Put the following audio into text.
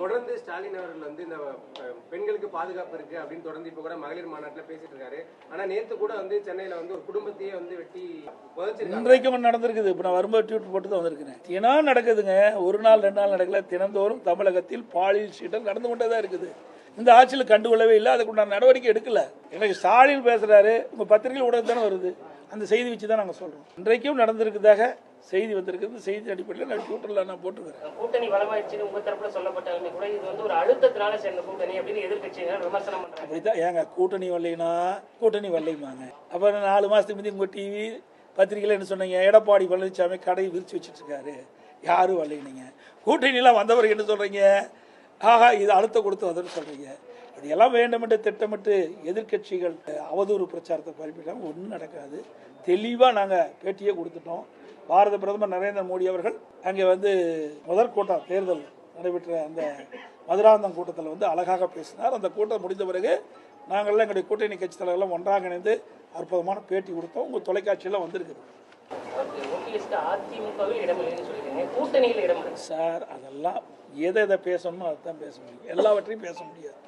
தொடர்ந்து ஸ்டாலின் அவர்கள் வந்து இந்த பெண்களுக்கு பாதுகாப்பு இருக்கு அப்படின்னு தொடர்ந்து இப்ப கூட மகளிர் மாநாட்டில் பேசிட்டு இருக்காரு. ஆனா நேத்து கூட வந்து சென்னையில வந்து ஒரு குடும்பத்தையே வந்து வெட்டி புதைச்சிருக்காங்க. இன்றைக்கும் நடந்திருக்குது. இப்ப நான் வரும்போது ட்வீட் போட்டு தான் வந்திருக்கிறேன். தினம் நடக்குதுங்க. ஒரு நாள் 2 நாள் நடக்கல. தினந்தோறும் தமிழகத்தில் பாலியல் சீட்டல் நடந்து கொண்டே தான் இருக்குது. இந்த ஆட்சியில் கண்டுகொள்ளவே இல்லை. அதுக்குண்டான நடவடிக்கை எடுக்கல. எனக்கு ஸ்டாலின் பேசுறாரு, உங்க பத்திரிகையில் ஊடகம் தானே வருது. அந்த செய்தி வச்சு தான் நாங்கள் சொல்றோம். இன்றைக்கும் நடந்திருக்குதாக செய்தி வந்திருக்குது. செய்தி அடிப்படையில் நான் ட்விட்டர்ல நான் போட்டுக்கிறேன். கூட்டணி பலமாயிடுச்சு உங்க தரப்புல சொல்லப்பட்டாலுமே கூட இது வந்து ஒரு அழுத்தத்தினால சேர்ந்த கூட்டணி அப்படின்னு எதிர்க்கட்சியினர் விமர்சனம் பண்றாங்க. அப்படித்தான் ஏங்க கூட்டணி வரலைன்னா கூட்டணி வரலைமாங்க. அப்புறம் 4 மாசத்துக்கு முந்தைய உங்க டிவி பத்திரிகையில் என்ன சொன்னீங்க? எடப்பாடி பழனிசாமி கடையை விரிச்சு வச்சுட்டு இருக்காரு, யாரும் வரலைங்க. கூட்டணியெல்லாம் வந்தவர்கள் என்ன சொல்றீங்க? ஆஹா, இது அழுத்த கொடுத்து வந்ததுன்னு சொல்றீங்க. இதெல்லாம் வேண்டுமென்று திட்டமிட்டு எதிர்கட்சிகள் அவதூறு பிரச்சாரத்தை பரப்பிட்டாங்க. ஒன்றும் நடக்காது. தெளிவாக நாங்கள் பேட்டியே கொடுத்துட்டோம். பாரத பிரதமர் நரேந்திர மோடி அவர்கள் அங்கே வந்து முதல் கூட்டம் தேர்தல் நடைபெற்ற அந்த மதுராந்தகம் கூட்டத்தில் வந்து அழகாக பேசினார். அந்த கூட்டம் முடிந்த பிறகு நாங்கள்லாம் எங்களுடைய கூட்டணி கட்சி தலைவர்களும் ஒன்றாக இணைந்து அற்புதமான பேட்டி கொடுத்தோம். உங்கள் தொலைக்காட்சியெல்லாம் வந்திருக்குது சார். அதெல்லாம் எதை பேசணுமோ அதை தான் பேச முடியும். எல்லாவற்றையும் பேச முடியாது.